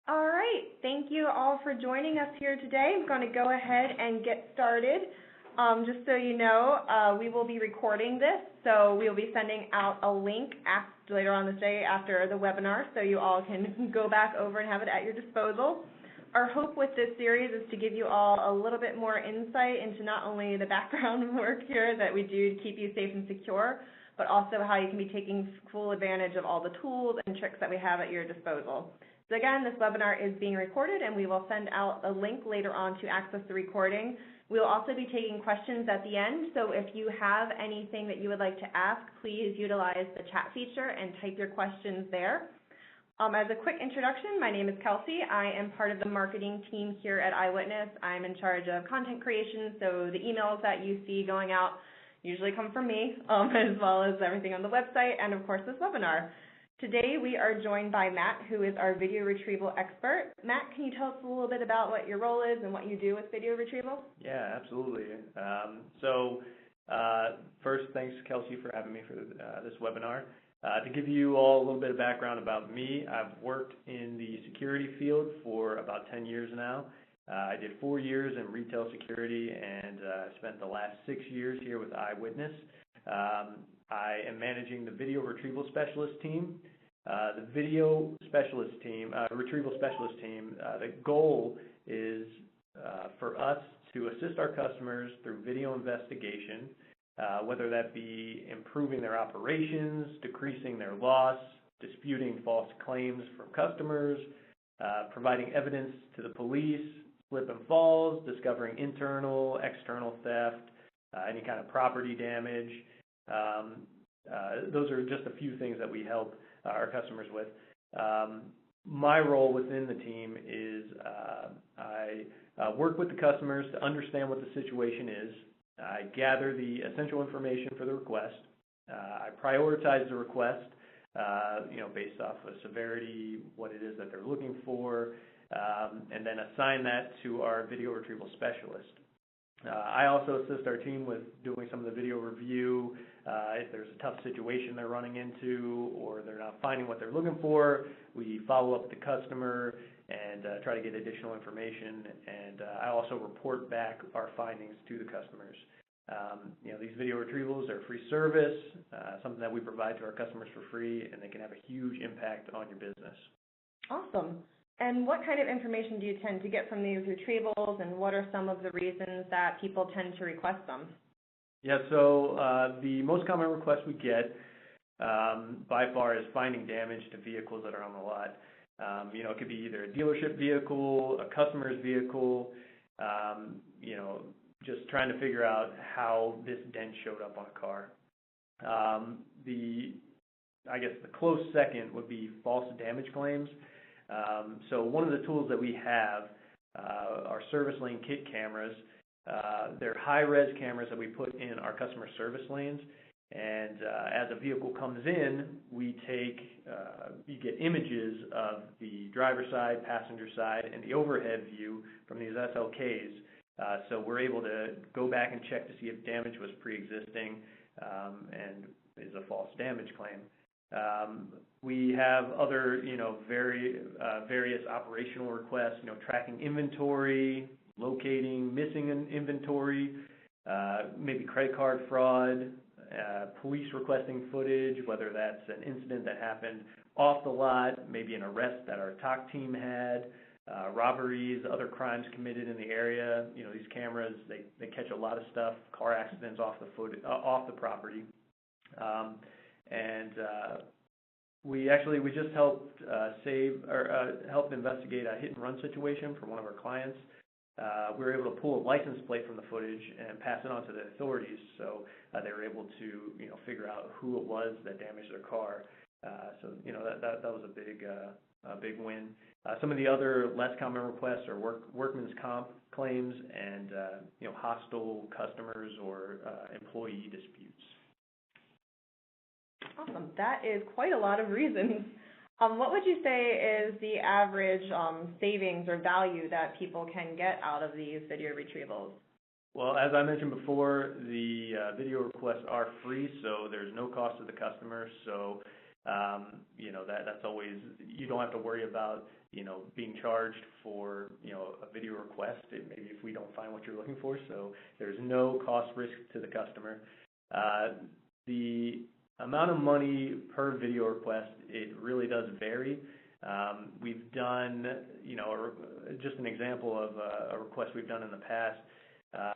All right. Thank you all for joining us here today. I'm going to go ahead and get started. Just so you know, we will be recording this, so we will be sending out a link later on this day after the webinar, so you all can go back over and have it at your disposal. Our hope with this series is to give you all a little bit more insight into not only the background work here that we do to keep you safe and secure, but also how you can be taking full advantage of all the tools and tricks that we have at your disposal. So again, this webinar is being recorded, and we will send out a link later on to access the recording. We'll also be taking questions at the end, so if you have anything that you would like to ask, please utilize the chat feature and type your questions there. As a quick introduction, my name is Kelsey. I am part of the marketing team here at Eyewitness. I'm in charge of content creation, so the emails that you see going out usually come from me, as well as everything on the website and, of course, this webinar. Today, we are joined by Matt, who is our video retrieval expert. Matt, can you tell us a little bit about what your role is and what you do with video retrieval? Yeah, absolutely. First, thanks, Kelsey, for having me for this webinar. To give you all a little bit of background about me, I've worked in the security field for about 10 years now. I did 4 years in retail security, and spent the last 6 years here with Eyewitness. I am managing the video retrieval specialist team. The video specialist team, retrieval specialist team, the goal is for us to assist our customers through video investigation, whether that be improving their operations, decreasing their loss, disputing false claims from customers, providing evidence to the police, slip and falls, discovering internal, external theft, any kind of property damage. Those are just a few things that we help our customers with. My role within the team is I work with the customers to understand what the situation is. I gather the essential information for the request. I prioritize the request, based off of severity, what it is that they're looking for, and then assign that to our video retrieval specialist. I also assist our team with doing some of the video review. If there's a tough situation they're running into or they're not finding what they're looking for, we follow up with the customer and try to get additional information. And I also report back our findings to the customers. These video retrievals are a free service, something that we provide to our customers for free, and they can have a huge impact on your business. Awesome. And what kind of information do you tend to get from these retrievals, and what are some of the reasons that people tend to request them? Yeah, so the most common request we get by far is finding damage to vehicles that are on the lot. It could be either a dealership vehicle, a customer's vehicle, just trying to figure out how this dent showed up on a car. I guess the close second would be false damage claims. So one of the tools that we have are service lane kit cameras. They're high-res cameras that we put in our customer service lanes, and as a vehicle comes in, you get images of the driver's side, passenger side, and the overhead view from these SLKs. So we're able to go back and check to see if damage was pre-existing and is a false damage claim. We have other, various operational requests, tracking inventory, locating missing inventory, maybe credit card fraud, police requesting footage, whether that's an incident that happened off the lot, maybe an arrest that our TOC team had, robberies, other crimes committed in the area. These cameras, they catch a lot of stuff, car accidents off the property. We just helped helped investigate a hit and run situation for one of our clients. We were able to pull a license plate from the footage and pass it on to the authorities, so they were able to figure out who it was that damaged their car. That was a big win. Some of the other less common requests are workman's comp claims and hostile customers or employee disputes. Awesome. That is quite a lot of reasons. What would you say is the average savings or value that people can get out of these video retrievals? Well, as I mentioned before, the video requests are free, so there's no cost to the customer. So you know, that's always, you don't have to worry about, you know, being charged for, you know, a video request, maybe if we don't find what you're looking for. So there's no cost risk to the customer. The amount of money per video request, it really does vary. We've done, you know, just an example of a request we've done in the past.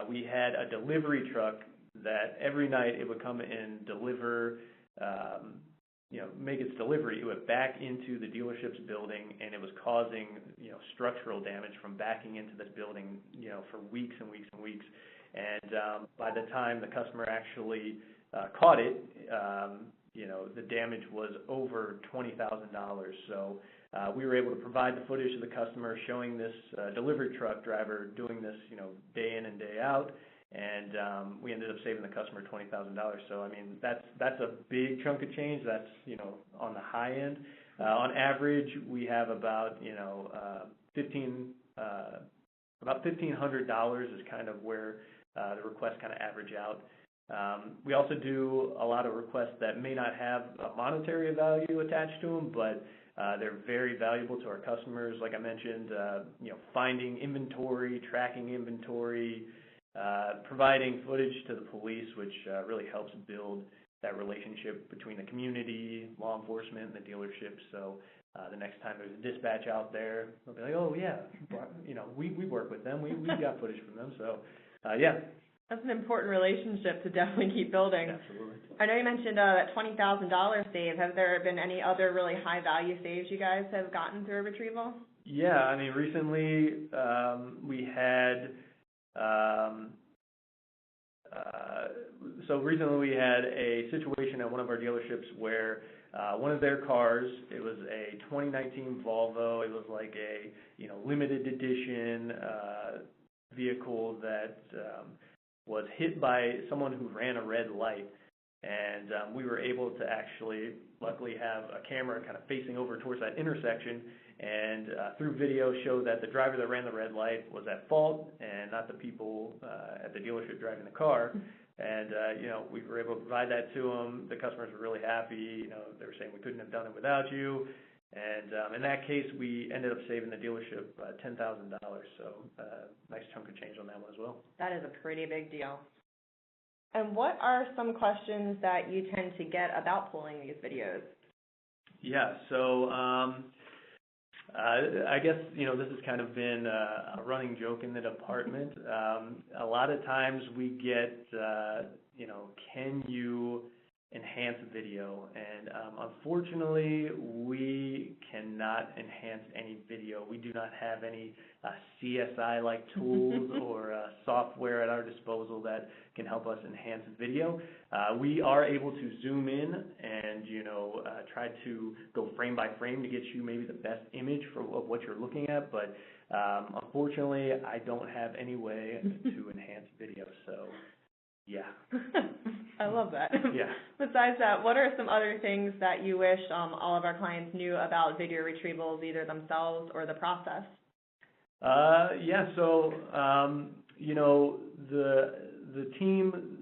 We had a delivery truck that every night it would come and deliver, you know, make its delivery. It went back into the dealership's building, and it was causing, you know, structural damage from backing into this building, you know, for weeks and weeks and weeks. And by the time the customer actually caught it, you know, the damage was over $20,000. So we were able to provide the footage to the customer showing this delivery truck driver doing this, you know, day in and day out. And we ended up saving the customer $20,000. So I mean, that's a big chunk of change. That's, you know, on the high end. On average, we have about, you know, about $1,500 is kind of where the requests kind of average out. We also do a lot of requests that may not have a monetary value attached to them, but they're very valuable to our customers. Like I mentioned, you know, finding inventory, tracking inventory, providing footage to the police, which really helps build that relationship between the community, law enforcement, and the dealership. So the next time there's a dispatch out there, they'll be like, oh yeah, you know, we work with them, we got footage from them. So yeah. That's an important relationship to definitely keep building. Absolutely. I know you mentioned that $20,000 save. Have there been any other really high value saves you guys have gotten through a retrieval? Yeah, I mean, recently we had a situation at one of our dealerships where one of their cars, it was a 2019 Volvo. It was like a, you know, limited edition vehicle that was hit by someone who ran a red light. And we were able to actually, luckily, have a camera kind of facing over towards that intersection, and through video show that the driver that ran the red light was at fault and not the people at the dealership driving the car. And, you know, we were able to provide that to them. The customers were really happy. You know, they were saying we couldn't have done it without you. And in that case, we ended up saving the dealership $10,000. So nice chunk of change on that one as well. That is a pretty big deal. And what are some questions that you tend to get about pulling these videos? Yeah, so I guess, you know, this has kind of been a running joke in the department. A lot of times we get, you know, can you enhance video? And unfortunately, we cannot enhance any video. We do not have any CSI-like tools or software at our disposal that can help us enhance video. We are able to zoom in and, you know, try to go frame by frame to get you maybe the best image of what you're looking at, but unfortunately, I don't have any way to enhance video, so yeah. I love that. Yeah. Besides that, what are some other things that you wish all of our clients knew about video retrievals, either themselves or the process? Yeah, so, you know, the team,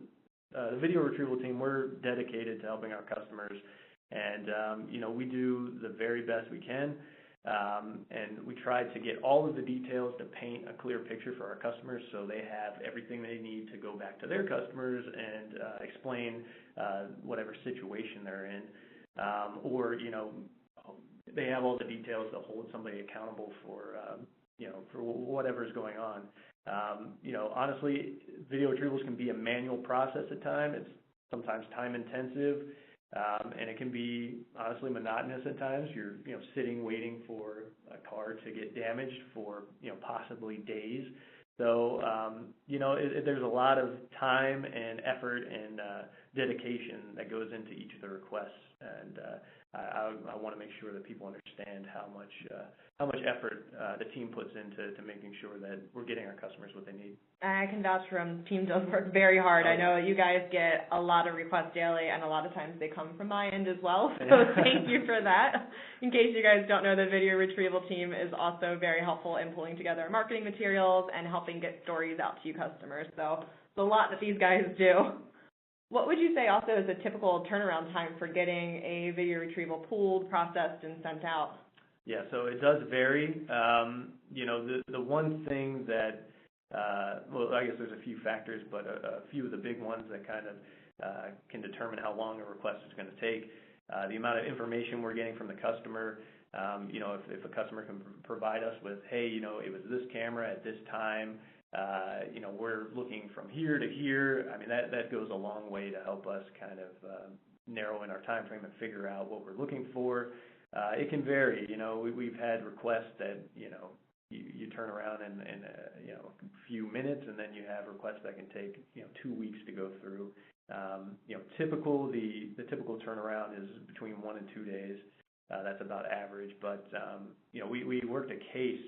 the video retrieval team, we're dedicated to helping our customers, and, you know, we do the very best we can, and we try to get all of the details to paint a clear picture for our customers so they have everything they need to go back to their customers and explain whatever situation they're in, or, you know, they have all the details to hold somebody accountable for, you know, for whatever's going on. You know, honestly, video retrievals can be a manual process at times. It's sometimes time intensive, and it can be honestly monotonous at times. You're, you know, sitting waiting for a car to get damaged for, you know, possibly days. So, you know, there's a lot of time and effort and dedication that goes into each of the requests, and I want to make sure that people understand how much effort the team puts into making sure that we're getting our customers what they need. I can vouch for them. The team does work very hard. I know you guys get a lot of requests daily, and a lot of times they come from my end as well, so thank you for that. In case you guys don't know, the video retrieval team is also very helpful in pulling together marketing materials and helping get stories out to you customers. So it's a lot that these guys do. What would you say also is a typical turnaround time for getting a video retrieval pulled, processed, and sent out? Yeah, so it does vary. You know, the one thing that, well, I guess there's a few factors, but a few of the big ones that kind of can determine how long a request is going to take. The amount of information we're getting from the customer. You know, if a customer can provide us with, hey, you know, it was this camera at this time, you know, we're looking from here to here. I mean, that goes a long way to help us kind of narrow in our time frame and figure out what we're looking for. It can vary. You know, we've had requests that, you know, you turn around in you know, a few minutes, and then you have requests that can take, you know, 2 weeks to go through. You know, the typical turnaround is between 1 and 2 days. That's about average. But you know, we worked a case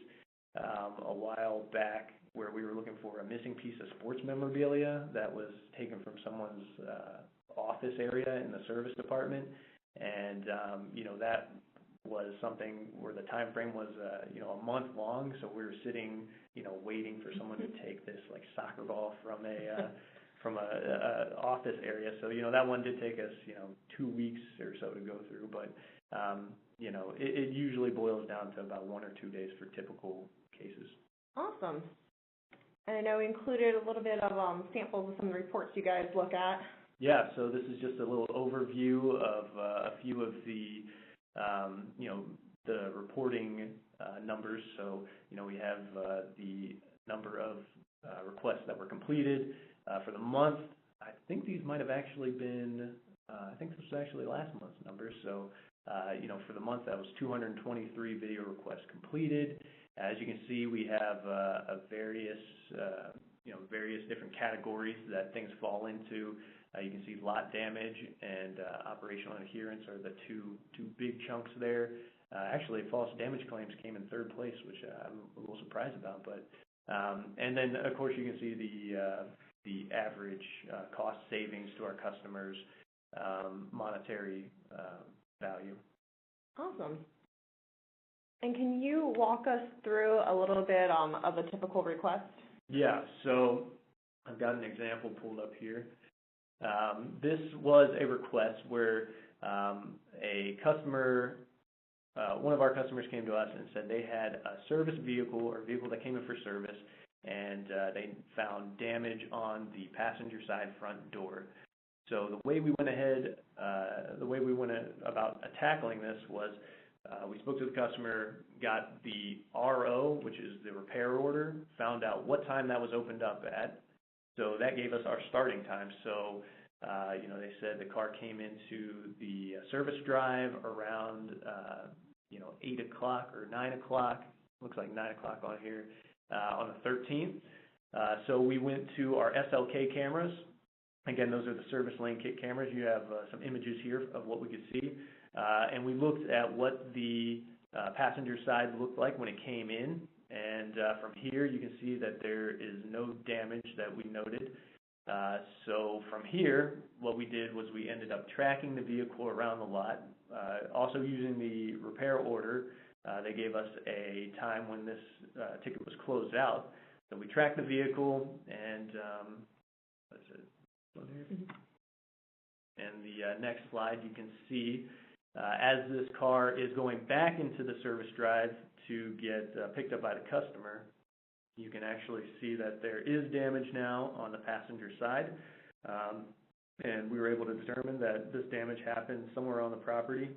a while back where we were looking for a missing piece of sports memorabilia that was taken from someone's office area in the service department, and you know, that was something where the time frame was you know, a month long. So we were sitting, you know, waiting for someone to take this like soccer ball from a office area. So, you know, that one did take us, you know, 2 weeks or so to go through, but you know, it usually boils down to about 1 or 2 days for typical cases. Awesome. And I know we included a little bit of samples of some of the reports you guys look at. Yeah, so this is just a little overview of a few of the, you know, the reporting numbers. So, you know, we have the number of requests that were completed for the month. I think these might have actually been, I think this was actually last month's numbers. So, you know, for the month, that was 223 video requests completed. As you can see, we have various, you know, various different categories that things fall into. You can see lot damage and operational adherence are the two big chunks there. Actually, false damage claims came in third place, which I'm a little surprised about. But and then, of course, you can see the average cost savings to our customers, monetary value. Awesome. And can you walk us through a little bit of a typical request? Yeah, so I've got an example pulled up here. This was a request where a customer, one of our customers came to us and said they had a service vehicle or vehicle that came in for service, and they found damage on the passenger side front door. So the way we went ahead, about tackling this was we spoke to the customer, got the RO, which is the repair order, found out what time that was opened up at. So that gave us our starting time. So, you know, they said the car came into the service drive around, you know, 8 o'clock or 9 o'clock. Looks like 9 o'clock on here, on the 13th. So we went to our SLK cameras. Again, those are the service lane kit cameras. You have some images here of what we could see. And we looked at what the passenger side looked like when it came in. And from here, you can see that there is no damage that we noted. So from here, what we did was we ended up tracking the vehicle around the lot. Also using the repair order, they gave us a time when this ticket was closed out. So we tracked the vehicle, and what's it? And the next slide, you can see as this car is going back into the service drive to get picked up by the customer, you can actually see that there is damage now on the passenger side. And we were able to determine that this damage happened somewhere on the property.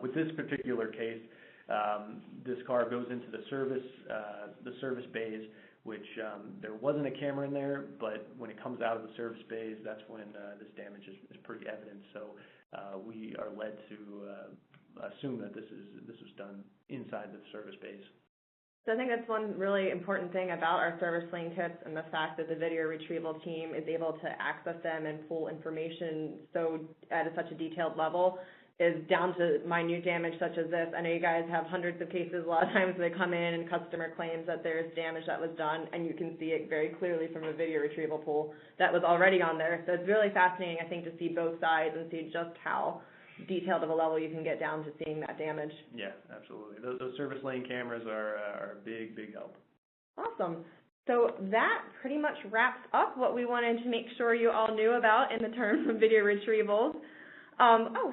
With this particular case, this car goes into the service bays, which there wasn't a camera in there, but when it comes out of the service bays, that's when this damage is pretty evident. So we are led to assume that this was done inside the service bays. So I think that's one really important thing about our service lane kits, and the fact that the video retrieval team is able to access them and pull information so at such a detailed level is down to minute damage such as this. I know you guys have hundreds of cases. A lot of times they come in and customer claims that there's damage that was done, and you can see it very clearly from a video retrieval pool that was already on there. So it's really fascinating, I think, to see both sides and see just how detailed of a level you can get down to seeing that damage. Yeah, absolutely. Those service lane cameras are a big help. Awesome. So that pretty much wraps up what we wanted to make sure you all knew about in the terms of video retrievals.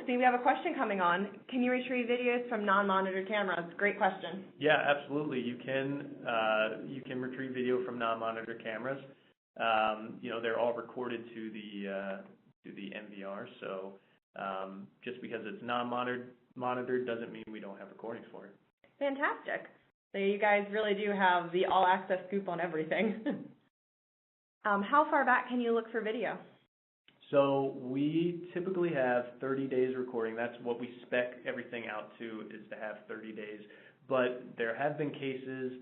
See, we have a question coming on. Can you retrieve videos from non-monitored cameras? Great question. Yeah, absolutely. You can retrieve video from non-monitored cameras. They're all recorded to the NVR. So just because it's non-monitored doesn't mean we don't have recordings for it. Fantastic. So you guys really do have the all-access scoop on everything. How far back can you look for video? So we typically have 30 days recording. That's what we spec everything out to, is to have 30 days. But there have been cases,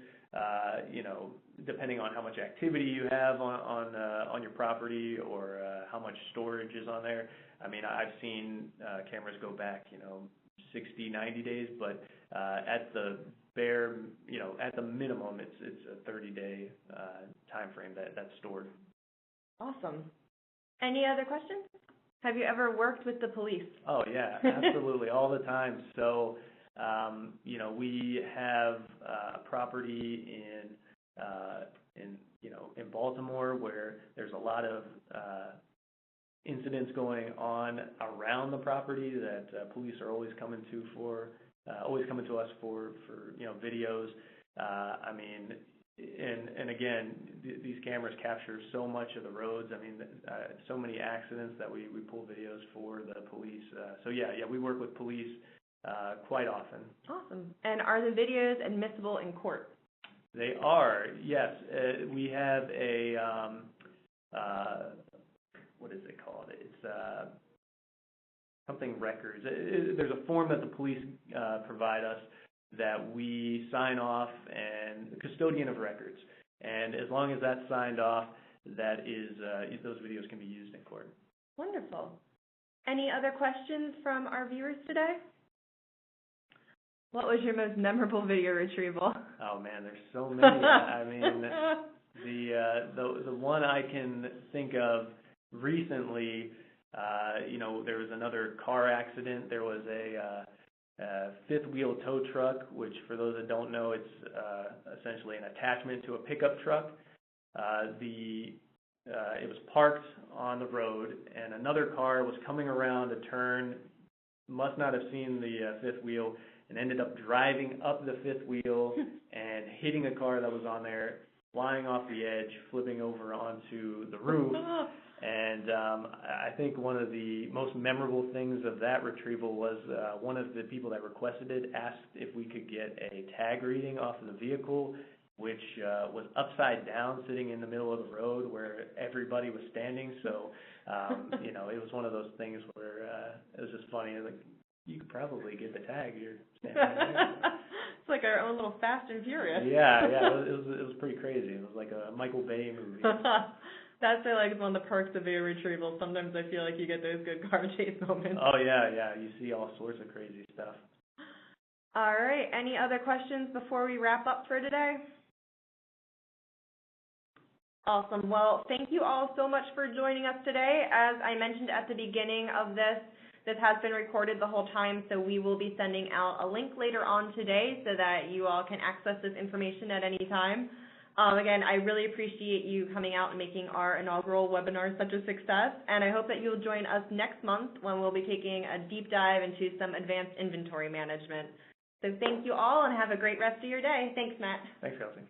depending on how much activity you have on your property or how much storage is on there. I mean, I've seen cameras go back, 60, 90 days, but at the at the minimum, it's a 30-day time frame that's stored. Awesome. Any other questions? Have you ever worked with the police? Oh yeah, absolutely, all the time. So, we have a property in Baltimore where there's a lot of incidents going on around the property that police are always coming to us for videos. And again, these cameras capture so much of the roads. I mean, so many accidents that we pull videos for the police. So we work with police quite often. Awesome. And are the videos admissible in court? They are, yes. We have a, what is it called? It's something records. There's a form that the police provide us that we sign off, and custodian of records. And as long as that's signed off, that is, those videos can be used in court. Wonderful. Any other questions from our viewers today? What was your most memorable video retrieval? Oh man, there's so many. I mean, the one I can think of recently, there was another car accident. There was a fifth wheel tow truck, which for those that don't know, it's essentially an attachment to a pickup truck. It was parked on the road, and another car was coming around a turn, must not have seen the fifth wheel, and ended up driving up the fifth wheel and hitting a car that was on there, flying off the edge, flipping over onto the roof. And I think one of the most memorable things of that retrieval was one of the people that requested it asked if we could get a tag reading off of the vehicle, which was upside down, sitting in the middle of the road where everybody was standing. So, it was one of those things where it was just funny. Like, you could probably get the tag. You're standing there. It's like our own little Fast and Furious. Yeah, it was pretty crazy. It was like a Michael Bay movie. That's one of the perks of video retrieval. Sometimes I feel like you get those good car chase moments. Oh yeah, you see all sorts of crazy stuff. All right, any other questions before we wrap up for today? Awesome. Well, thank you all so much for joining us today. As I mentioned at the beginning of this has been recorded the whole time, so we will be sending out a link later on today so that you all can access this information at any time. Again, I really appreciate you coming out and making our inaugural webinar such a success, and I hope that you'll join us next month when we'll be taking a deep dive into some advanced inventory management. So thank you all, and have a great rest of your day. Thanks, Matt. Thanks, Kelsey.